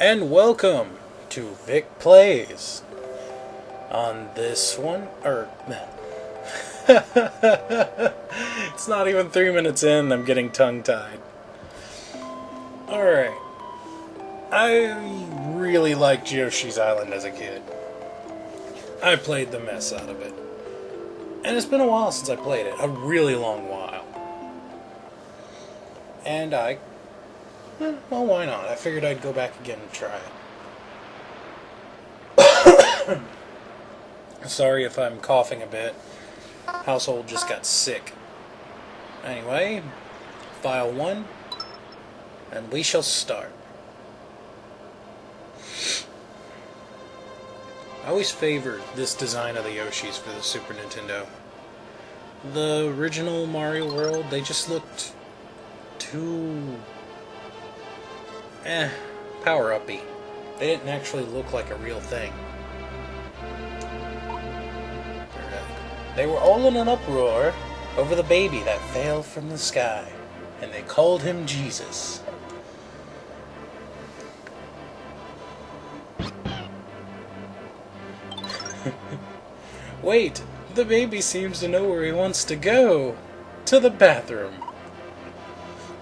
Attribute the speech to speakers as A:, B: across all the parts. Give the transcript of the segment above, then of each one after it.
A: and welcome to Vic Plays. On this one, it's not even 3 minutes in, I'm getting tongue-tied. Alright. I really liked Yoshi's Island as a kid. I played the mess out of it. And it's been a while since I played it, a really long while. And well, why not? I figured I'd go back again and try it. Sorry if I'm coughing a bit. Household just got sick. Anyway, file 1, and we shall start. I always favored this design of the Yoshis for the Super Nintendo. The original Mario World, they just looked too power-uppy. They didn't actually look like a real thing. They were all in an uproar over the baby that fell from the sky, and they called him Jesus. Wait, the baby seems to know where he wants to go. To the bathroom.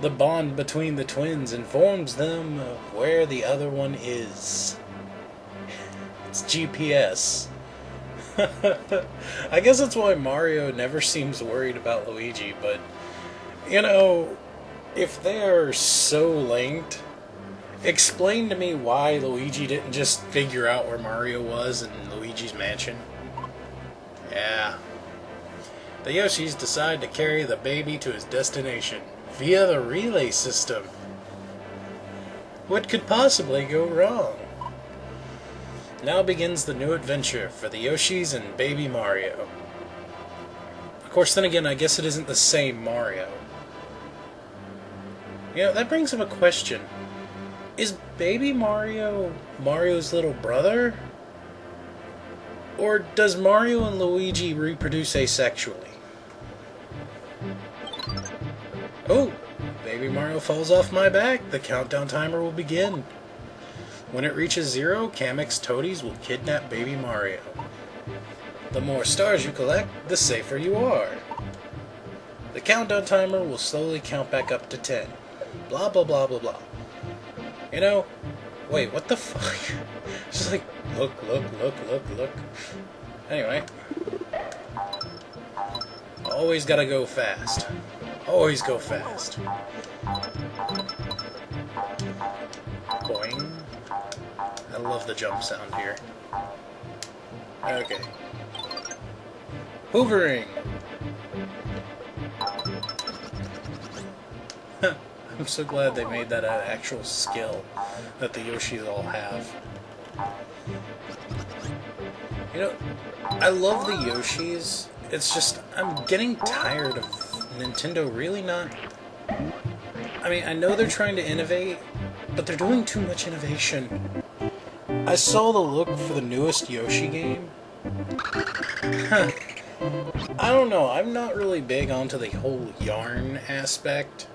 A: The bond between the twins informs them of where the other one is. It's GPS. I guess that's why Mario never seems worried about Luigi, but, you know, if they're so linked, explain to me why Luigi didn't just figure out where Mario was in Luigi's mansion. Yeah. The Yoshis decide to carry the baby to his destination via the relay system. What could possibly go wrong? Now begins the new adventure for the Yoshis and Baby Mario. Of course, then again, I guess it isn't the same Mario. You know, that brings up a question. Is Baby Mario Mario's little brother? Or does Mario and Luigi reproduce asexually? Oh, Baby Mario falls off my back. The countdown timer will begin. When it reaches 0, Kamek's toadies will kidnap Baby Mario. The more stars you collect, the safer you are. The countdown timer will slowly count back up to 10. Blah, blah, blah, blah, blah. You know, wait, what the fuck? Just like, look. Anyway. Always gotta go fast. Always go fast. Boing. I love the jump sound here. Okay. Hoovering! I'm so glad they made that an actual skill that the Yoshis all have. You know, I love the Yoshis. It's just, I'm getting tired of Nintendo really not... I mean, I know they're trying to innovate, but they're doing too much innovation. I saw the look for the newest Yoshi game. I don't know, I'm not really big onto the whole yarn aspect.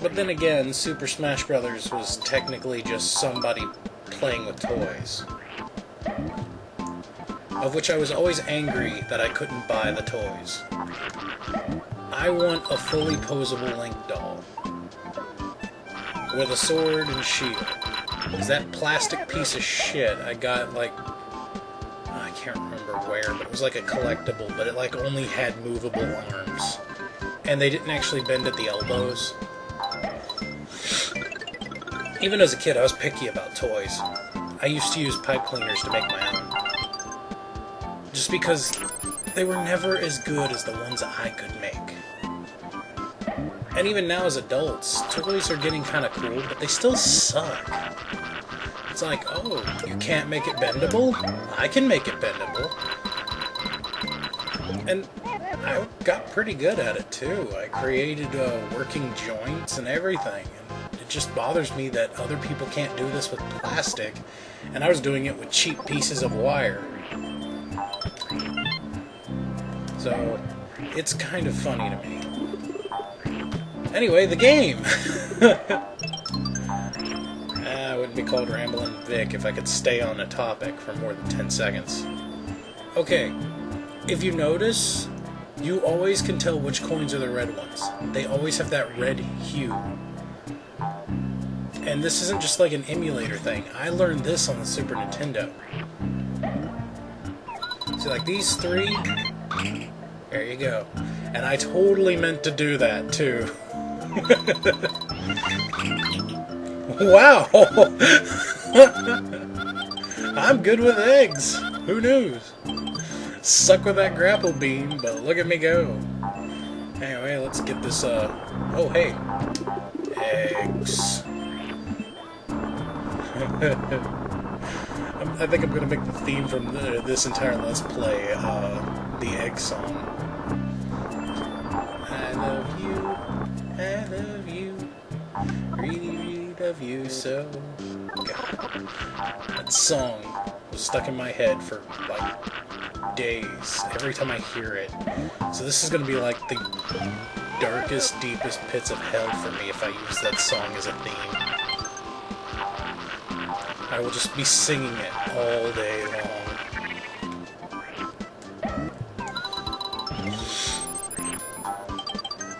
A: But then again, Super Smash Bros. Was technically just somebody playing with toys. Of which I was always angry that I couldn't buy the toys. I want a fully posable Link doll. With a sword and shield. Because that plastic piece of shit I got, like... I can't remember where, but it was like a collectible, but it like only had movable arms. And they didn't actually bend at the elbows. Even as a kid, I was picky about toys. I used to use pipe cleaners to make my own. Just because they were never as good as the ones I could make. And even now as adults, toys are getting kind of cool, but they still suck. It's like, oh, you can't make it bendable? I can make it bendable. And I got pretty good at it, too. I created working joints and everything. And it just bothers me that other people can't do this with plastic, and I was doing it with cheap pieces of wire. So, it's kind of funny to me. Anyway, the game! I wouldn't be called Ramblin' Vic if I could stay on a topic for more than 10 seconds. Okay, if you notice, you always can tell which coins are the red ones. They always have that red hue. And this isn't just like an emulator thing. I learned this on the Super Nintendo. See, like these three, there you go. And I totally meant to do that, too. Wow! I'm good with eggs. Who knew? Suck with that grapple beam, but look at me go. Anyway, let's get this, oh, hey. Eggs. I think I'm gonna make the theme from this entire Let's Play, the egg song. I love you, really, really love you so. God. That song was stuck in my head for, like, days, every time I hear it. So this is gonna be like the darkest, deepest pits of hell for me if I use that song as a theme. I will just be singing it all day long.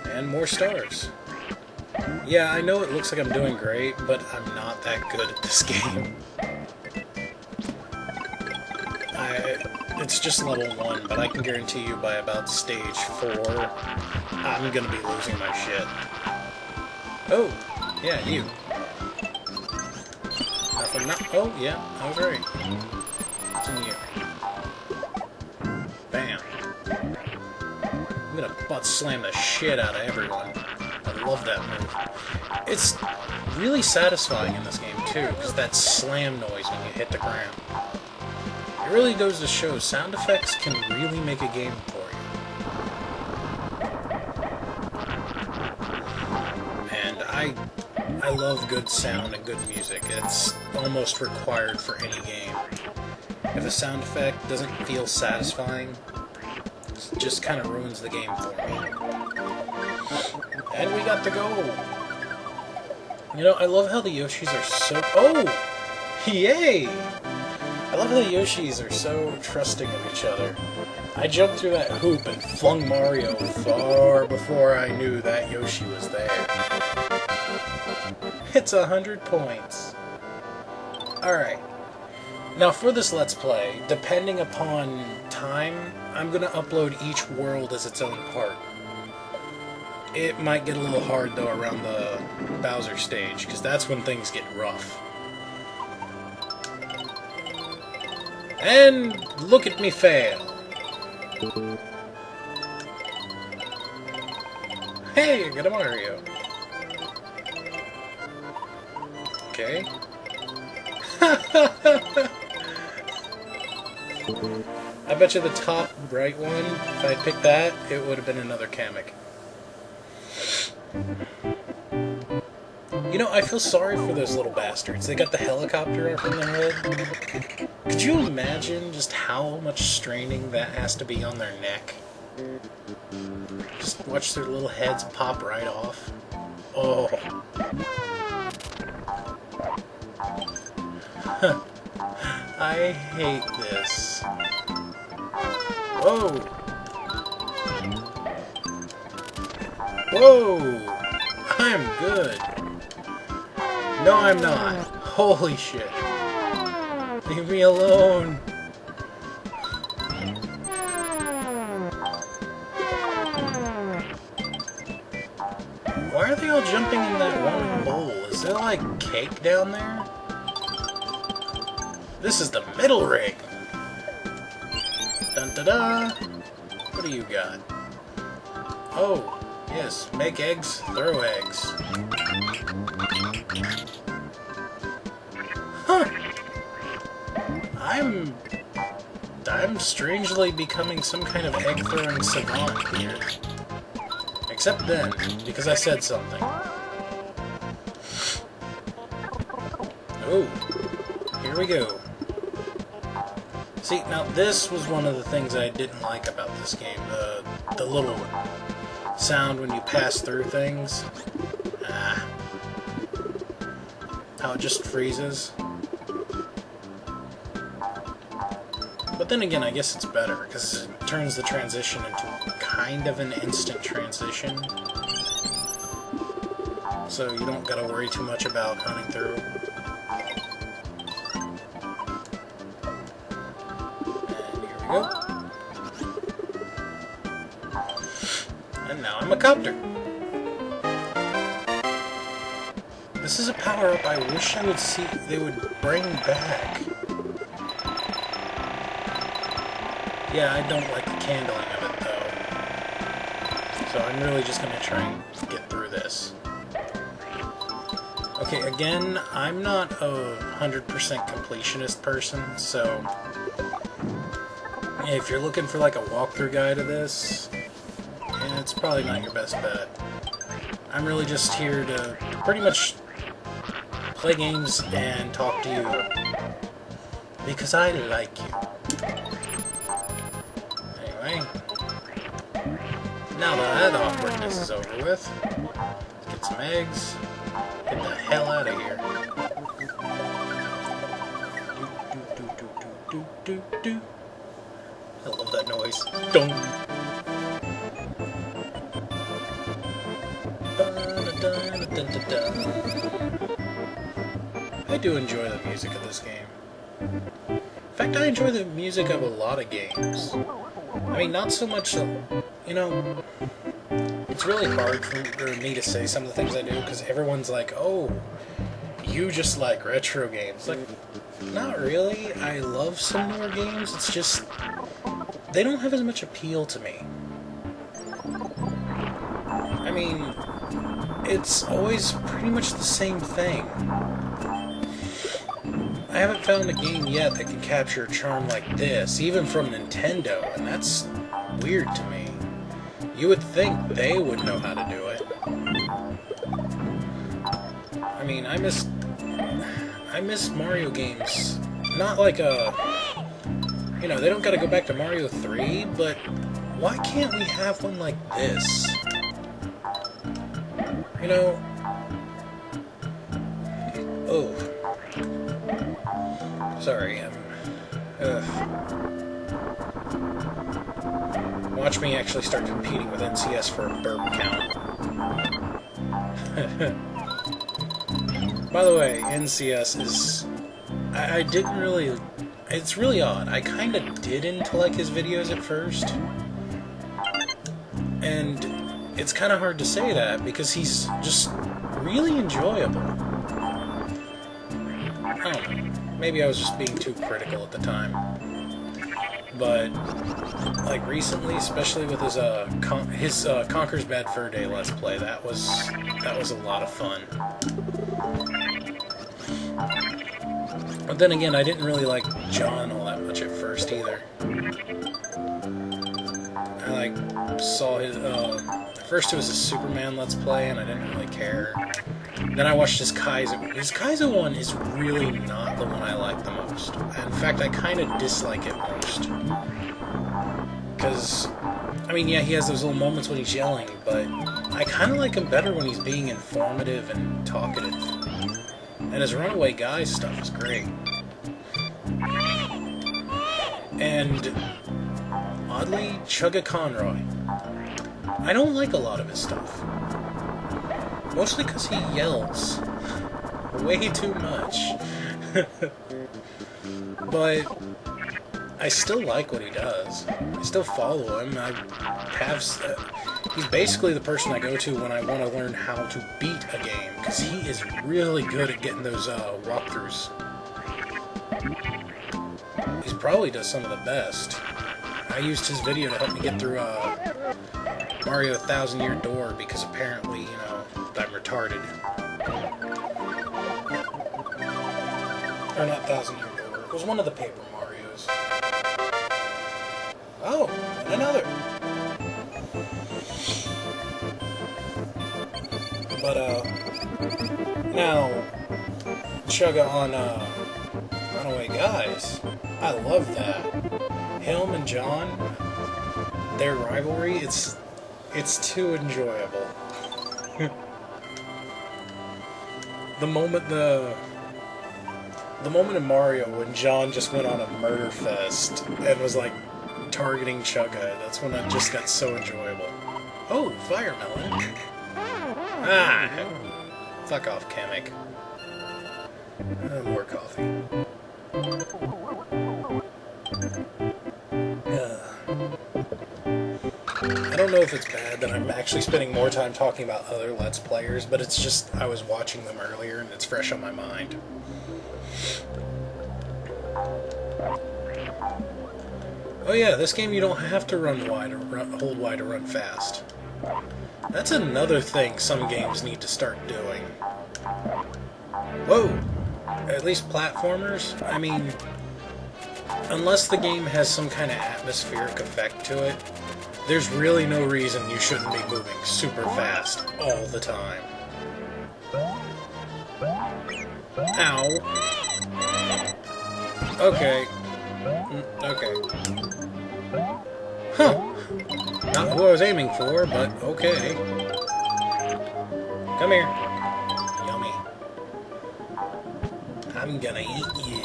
A: And more stars. Yeah, I know it looks like I'm doing great, but I'm not that good at this game. It's just level 1, but I can guarantee you by about stage 4, I'm gonna be losing my shit. Oh, yeah, you. Oh, yeah, I was right. It's in you. Bam. I'm gonna butt slam the shit out of everyone. I love that move. It's really satisfying in this game, too, because that slam noise when you hit the ground. It really goes to show sound effects can really make a game for you. And I love good sound and good music. It's almost required for any game. If a sound effect doesn't feel satisfying, it just kind of ruins the game for me. And we got the goal! You know, I love how the Yoshis are so... Oh! Yay! I love how the Yoshis are so trusting of each other. I jumped through that hoop and flung Mario far before I knew that Yoshi was there. It's 100 points. Alright. Now for this Let's Play, depending upon time, I'm going to upload each world as its own part. It might get a little hard though around the Bowser stage, because that's when things get rough. And look at me fail. Hey, I got a Mario. Okay. I bet you the top right one, if I'd picked that, it would have been another Kamek. You know, I feel sorry for those little bastards. They got the helicopter up in the hood. Could you imagine just how much straining that has to be on their neck? Just watch their little heads pop right off. Oh. I hate this. Whoa! Whoa! I'm good. No, I'm not. Holy shit. Leave me alone. Why are they all jumping in that one bowl? Is there like cake down there? This is the middle ring. Dun da da. What do you got? Oh, yes. Make eggs, throw eggs. Huh. I'm strangely becoming some kind of egg-throwing savant here. Except then, because I said something. Oh, here we go. See, now this was one of the things I didn't like about this game, the little sound when you pass through things. how it just freezes. But then again, I guess it's better, because it turns the transition into kind of an instant transition. So you don't gotta worry too much about hunting through. And here we go. And now I'm a copter. This is a power-up I wish I would see they would bring back. Yeah, I don't like the candling of it, though. So I'm really just going to try and get through this. Okay, again, I'm not a 100% completionist person, so if you're looking for like a walkthrough guide of this, yeah, it's probably not your best bet. I'm really just here to pretty much play games and talk to you because I like you. Anyway, now that awkwardness is over with, let's get some eggs. Get the hell out of here. I love that noise. Dunk. I do enjoy the music of this game. In fact, I enjoy the music of a lot of games. I mean, not so much, you know, it's really hard for me to say some of the things I do, because everyone's like, oh, you just like retro games. Like, not really. I love some newer games, it's just, they don't have as much appeal to me. I mean, it's always pretty much the same thing. I haven't found a game yet that can capture a charm like this, even from Nintendo, and that's weird to me. You would think they would know how to do it. I mean, I miss Mario games. Not like a, you know, they don't gotta go back to Mario 3, but why can't we have one like this? You know, oh, sorry, watch me actually start competing with NCS for a burp count. By the way, NCS is, I didn't really, it's really odd. I kind of didn't like his videos at first, and it's kind of hard to say that because he's just really enjoyable. I don't know. Maybe I was just being too critical at the time. But like recently, especially with his Conker's Bad Fur Day Let's Play, that was a lot of fun. But then again, I didn't really like John all that much at first either. I like saw his first it was a Superman Let's Play, and I didn't really care. Then I watched his Kaizo. His Kaizo one is really not the one I like the most. In fact, I kind of dislike it most. Because, I mean, yeah, he has those little moments when he's yelling, but I kind of like him better when he's being informative and talkative. And his Runaway Guys stuff is great. And, oddly, Chugga Conroy. I don't like a lot of his stuff. Mostly because he yells way too much. But I still like what he does. I still follow him. He's basically the person I go to when I want to learn how to beat a game, because he is really good at getting those walkthroughs. He probably does some of the best. I used his video to help me get through Mario 1000 Year Door, because apparently, you know, I'm retarded. Or not 1000 Year Door. It was one of the Paper Marios. Oh, and another. But, now, Chugga on, Runaway Guys. I love that. Him and John, their rivalry, it's too enjoyable. The moment The moment in Mario when John just went on a murder fest and was like targeting Chugga, that's when it just got so enjoyable. Oh, fire melon. Ah! Fuck off, Kamek. More coffee. I don't know if it's bad that I'm actually spending more time talking about other Let's Players, but it's just I was watching them earlier and it's fresh on my mind. Oh yeah, this game you don't have to run wide or hold wide to run fast. That's another thing some games need to start doing. Whoa! At least platformers? I mean, unless the game has some kind of atmospheric effect to it, there's really no reason you shouldn't be moving super fast all the time. Ow. Okay. Okay. Huh. Not who I was aiming for, but okay. Come here. Yummy. I'm gonna eat you.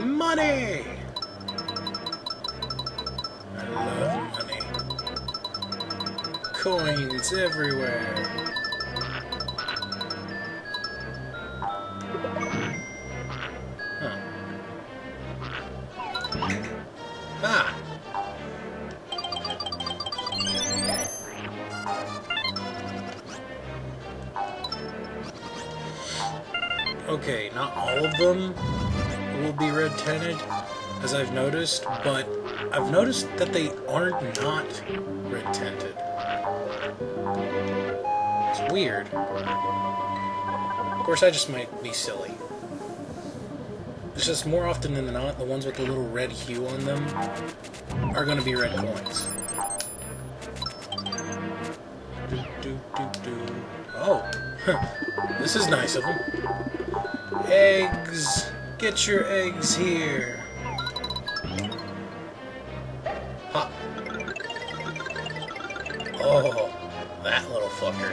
A: Money! I love money. Coins everywhere. Huh. Ah! Okay, not all of them will be red tinted, as I've noticed, but I've noticed that they aren't not red tinted. It's weird. Of course, I just might be silly. It's just more often than not, the ones with the little red hue on them are going to be red coins. Oh, this is nice of them. Eggs! Get your eggs here! Ha! Oh, that little fucker.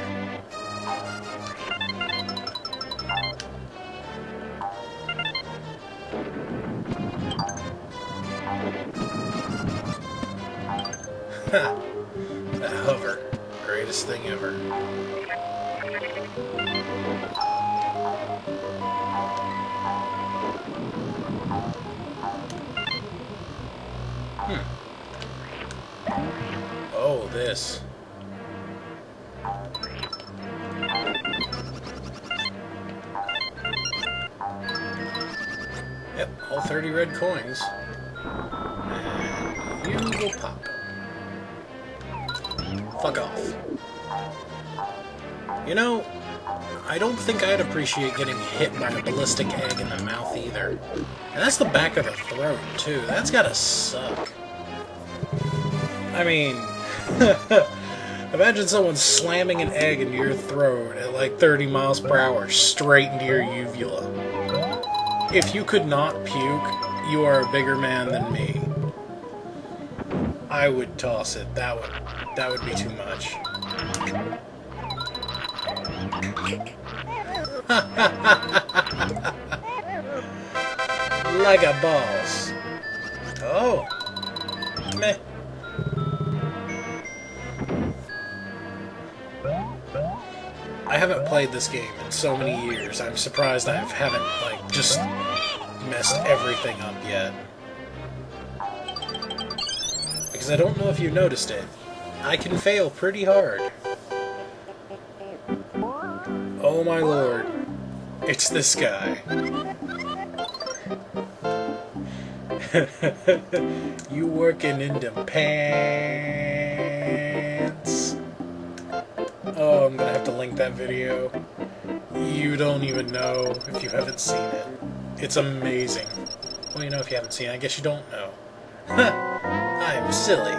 A: Ha! That hover. Greatest thing ever. Oh, this. Yep, all 30 red coins. And you will pop them. Fuck off. You know, I don't think I'd appreciate getting hit by a ballistic egg in the mouth either. And that's the back of the throat, too. That's gotta suck. I mean, imagine someone slamming an egg into your throat at like 30 miles per hour straight into your uvula. If you could not puke, you are a bigger man than me. I would toss it. That would be too much. Like a boss. Oh. Meh. I haven't played this game in so many years. I'm surprised I haven't, like, just messed everything up yet. Because I don't know if you noticed it. I can fail pretty hard. Oh my lord. It's this guy. You working in them pants. Oh, I'm gonna have to link that video. You don't even know if you haven't seen it. It's amazing. Well, you know if you haven't seen it, I guess you don't know. I'm silly.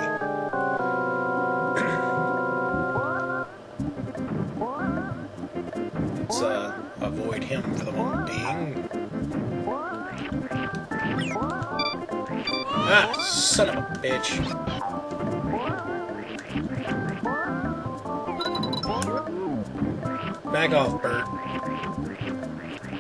A: Let's avoid him for the moment being. Ah, son of a bitch. Back off, Bert.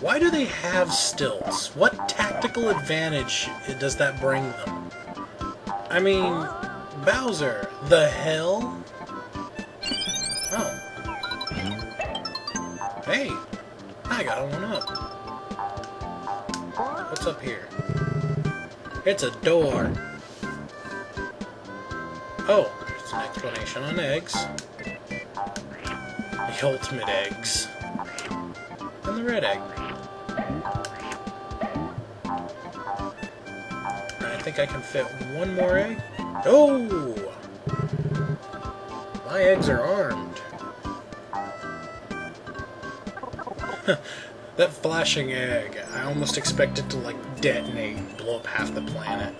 A: Why do they have stilts? What tactical advantage does that bring them? I mean, Bowser, the hell? Oh. Hey, I got a one up. What's up here? It's a door. Oh, it's an explanation on eggs. The ultimate eggs. And the red egg. I think I can fit one more egg. Oh! My eggs are armed. That flashing egg, I almost expect it to, like, detonate and blow up half the planet.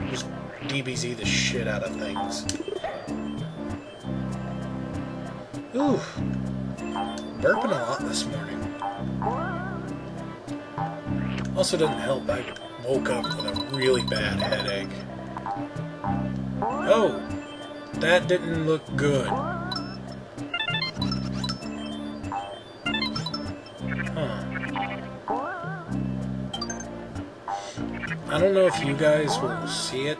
A: Just DBZ the shit out of things. Ooh. Burping a lot this morning. Also doesn't help, I woke up with a really bad headache. Oh! That didn't look good. I don't know if you guys will see it,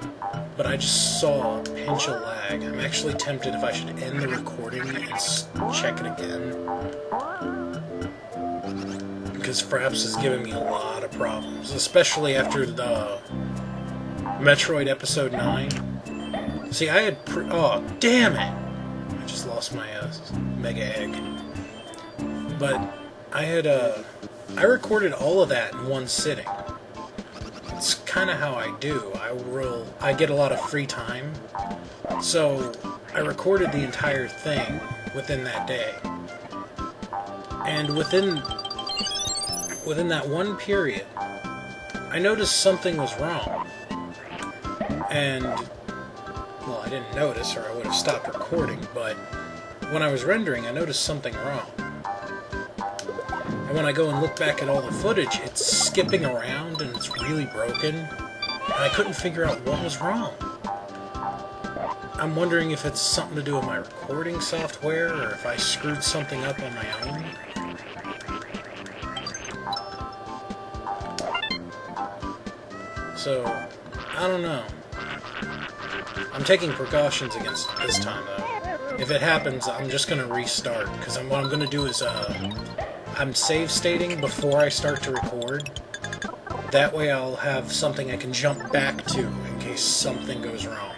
A: but I just saw a pinch of lag. I'm actually tempted if I should end the recording and check it again. Because Fraps is giving me a lot of problems, especially after the Metroid Episode 9. See, I had oh, damn it! I just lost my Mega Egg. But I had I recorded all of that in one sitting. It's kind of how I do. I get a lot of free time, so I recorded the entire thing within that day. And within that one period, I noticed something was wrong. And, well, I didn't notice, or I would have stopped recording, but when I was rendering, I noticed something wrong. And when I go and look back at all the footage, it's skipping around and it's really broken. And I couldn't figure out what was wrong. I'm wondering if it's something to do with my recording software, or if I screwed something up on my own. So, I don't know. I'm taking precautions against it this time, though. If it happens, I'm just going to restart, because what I'm going to do is, I'm save stating before I start to record. That way I'll have something I can jump back to in case something goes wrong.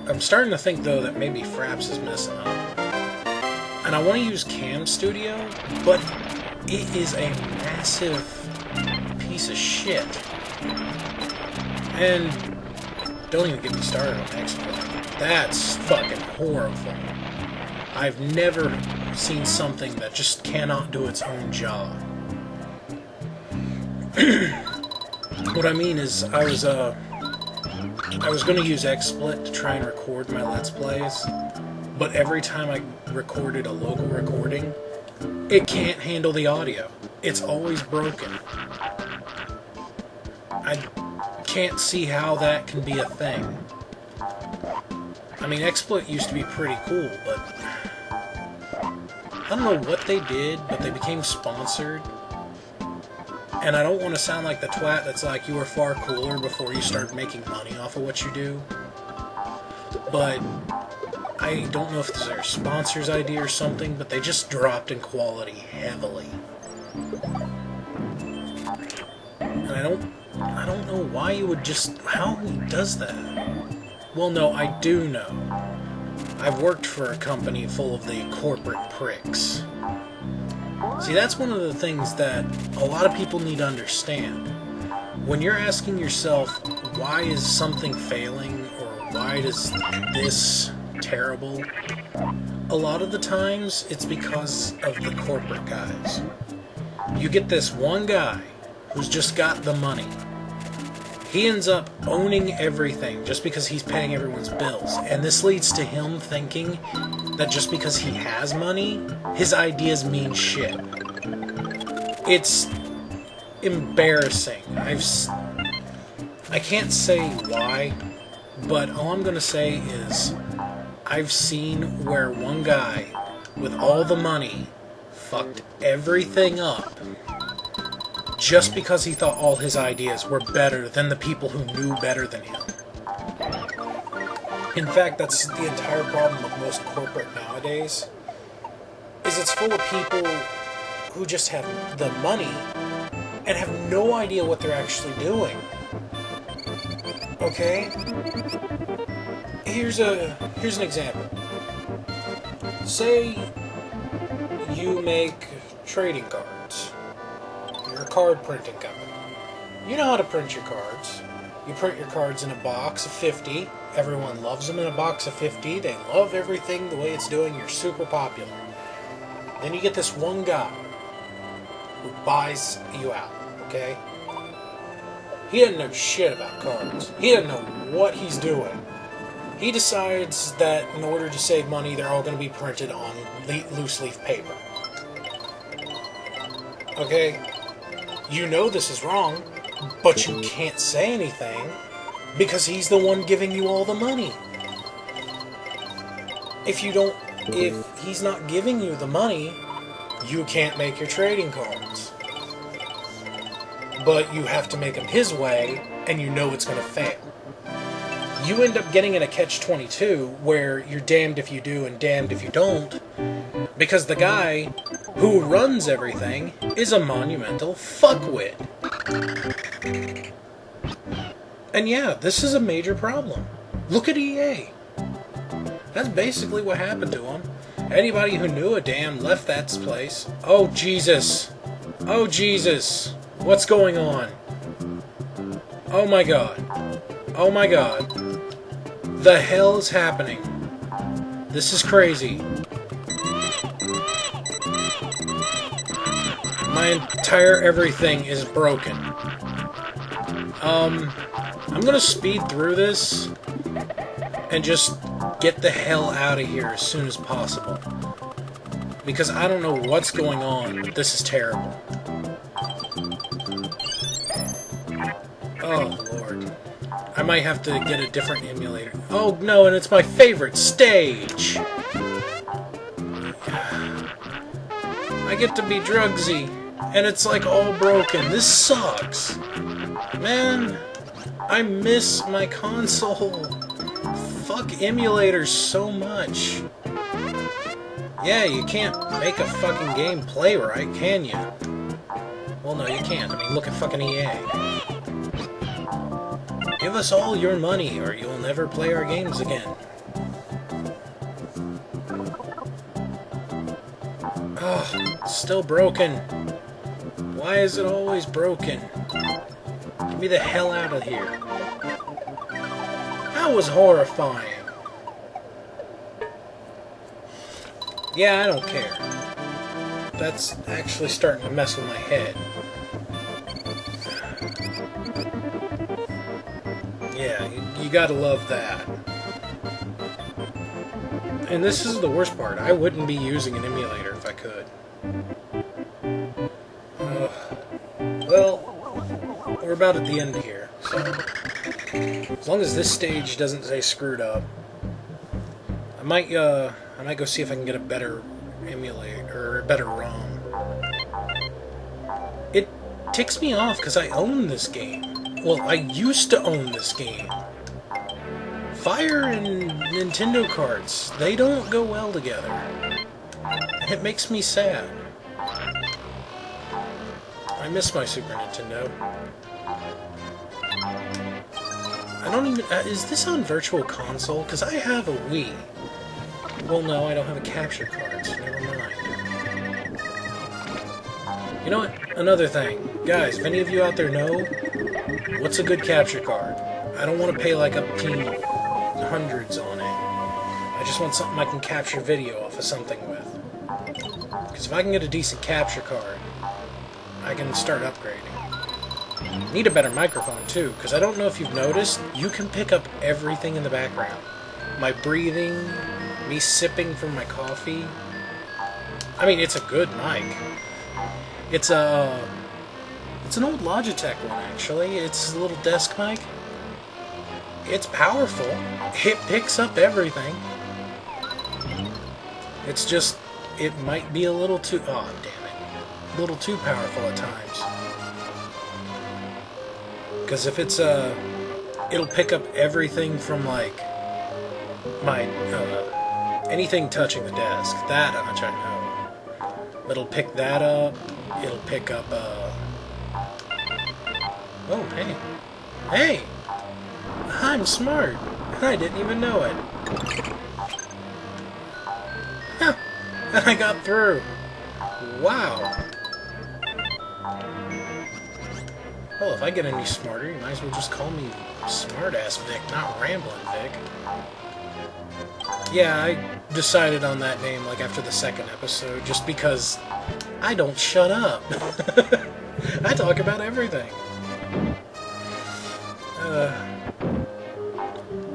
A: I'm starting to think, though, that maybe Fraps is messing up. And I want to use Cam Studio, but it is a massive piece of shit. And don't even get me started on XSplit. That's fucking horrible. I've never seen something that just cannot do its own job. What I mean is, I was going to use XSplit to try and record my Let's Plays, but every time I recorded a local recording, it can't handle the audio. It's always broken. I can't see how that can be a thing. I mean, XSplit used to be pretty cool, but I don't know what they did, but they became sponsored. And I don't want to sound like the twat that's like, you were far cooler before you started making money off of what you do. But I don't know if it's their sponsor's idea or something, but they just dropped in quality heavily. And I don't know why you would just... how he does that? Well, no, I do know. I've worked for a company full of the corporate pricks. See, that's one of the things that a lot of people need to understand. When you're asking yourself, why is something failing, or why is this terrible, a lot of the times it's because of the corporate guys. You get this one guy who's just got the money. He ends up owning everything just because he's paying everyone's bills. And this leads to him thinking that just because he has money, his ideas mean shit. It's embarrassing. I can't say why, but all I'm going to say is I've seen where one guy with all the money, fucked everything up just because he thought all his ideas were better than the people who knew better than him. In fact, that's the entire problem with most corporate nowadays, is it's full of people who just have the money and have no idea what they're actually doing. Okay? Here's an example. Say you make trading cards. You're a card printing company. You know how to print your cards. You print your cards in a box of 50. Everyone loves them in a box of 50. They love everything the way it's doing. You're super popular. Then you get this one guy who buys you out, okay? He doesn't know shit about cards. He doesn't know what he's doing. He decides that in order to save money, they're all going to be printed on loose leaf paper. Okay? You know this is wrong, but you can't say anything because he's the one giving you all the money. If he's not giving you the money, you can't make your trading cards. But you have to make them his way, and you know it's going to fail. You end up getting in a catch-22 where you're damned if you do and damned if you don't, because the guy who runs everything is a monumental fuckwit. And yeah, this is a major problem. Look at EA. That's basically what happened to him. Anybody who knew a damn left that place. Oh, Jesus. Oh, Jesus. What's going on? Oh my god. Oh my god. The hell is happening? This is crazy. My entire everything is broken. I'm gonna speed through this and just get the hell out of here as soon as possible. Because I don't know what's going on, but this is terrible. Oh, Lord. I might have to get a different emulator. Oh, no, and it's my favorite stage! I get to be Drugsy, and it's like all broken. This sucks! Man, I miss my console. Fuck emulators so much. Yeah, you can't make a fucking game play right, can you? Well, no, you can't. I mean, look at fucking EA. Give us all your money, or you'll never play our games again. Oh, it's still broken. Why is it always broken? Get me the hell out of here. That was horrifying. Yeah, I don't care. That's actually starting to mess with my head. Yeah, you gotta love that. And this is the worst part. I wouldn't be using an emulator if I could. Well, we're about at the end here, so as long as this stage doesn't say screwed up, I might go see if I can get a better emulator or a better ROM. It ticks me off because I own this game. Well, I used to own this game. Fire and Nintendo carts, they don't go well together. And it makes me sad. I miss my Super Nintendo. I don't even... is this on Virtual Console? Because I have a Wii. Well, no, I don't have a capture card, so never mind. You know what? Another thing. Guys, if any of you out there know, what's a good capture card? I don't want to pay like up to hundreds on it. I just want something I can capture video off of something with. Because if I can get a decent capture card, I can start upgrading. Need a better microphone too, because I don't know if you've noticed, you can pick up everything in the background. My breathing, me sipping from my coffee. I mean, it's a good mic. It's an old Logitech one, actually. It's a little desk mic. It's powerful. It picks up everything. It's just it might be a little too... Oh, damn it. A little too powerful at times. Because if it's, it'll pick up everything from, like, my, anything touching the desk. That much I know. It'll pick that up. It'll pick up, Oh, hey. Hey! I'm smart. I didn't even know it. Huh. And I got through. Wow. Well, if I get any smarter, you might as well just call me Smartass Vic, not Ramblin' Vic. Yeah, I decided on that name, like, after the second episode, just because I don't shut up. I talk about everything.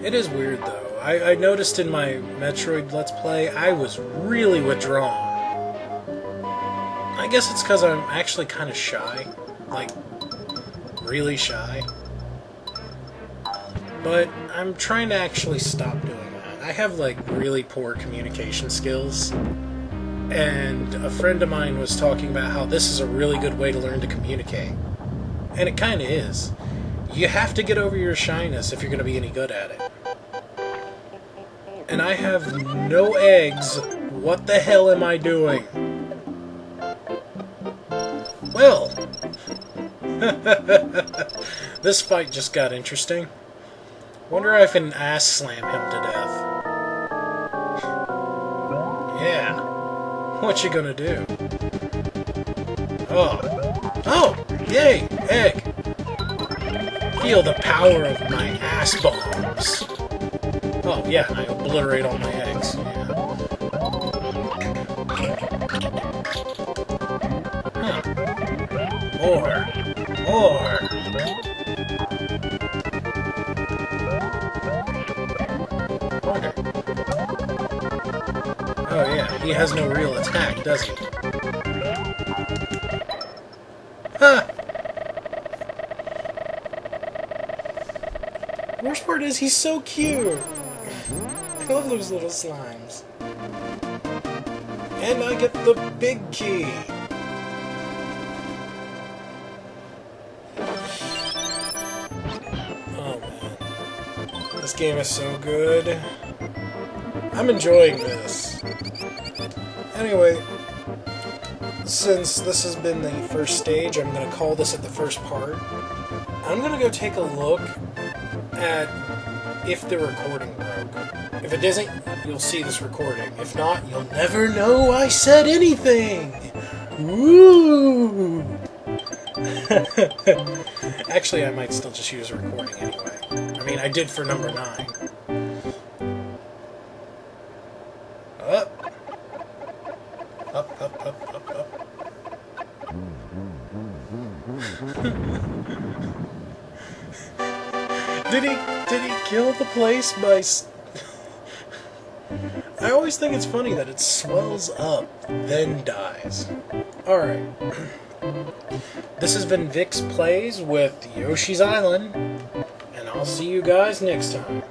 A: It is weird, though. I noticed in my Metroid Let's Play, I was really withdrawn. I guess it's because I'm actually kind of shy. Like, really shy. But I'm trying to actually stop doing that. I have, like, really poor communication skills. And a friend of mine was talking about how this is a really good way to learn to communicate. And it kind of is. You have to get over your shyness if you're going to be any good at it. And I have no eggs. What the hell am I doing? Well, this fight just got interesting. Wonder if I can ass slam him to death. Yeah. What you gonna do? Oh. Oh! Yay! Egg! Feel the power of my ass bombs. Oh, yeah, I obliterate all my eggs. Yeah. Huh. More. Wonder. Oh, yeah, he has no real attack, does he? Ha! Worst part is he's so cute. I love those little slimes. And I get the big key. Oh man. This game is so good. I'm enjoying this. Anyway, since this has been the first stage, I'm going to call this at the first part. I'm going to go take a look at if the recording broke. If it doesn't, you'll see this recording. If not, you'll never know I said anything! Woo! Actually, I might still just use a recording anyway. I mean, I did for number 9. Up. Up, up, up, up, up. Did he kill the place by... I always think it's funny that it swells up, then dies. Alright. This has been Vic's Plays with Yoshi's Island, and I'll see you guys next time.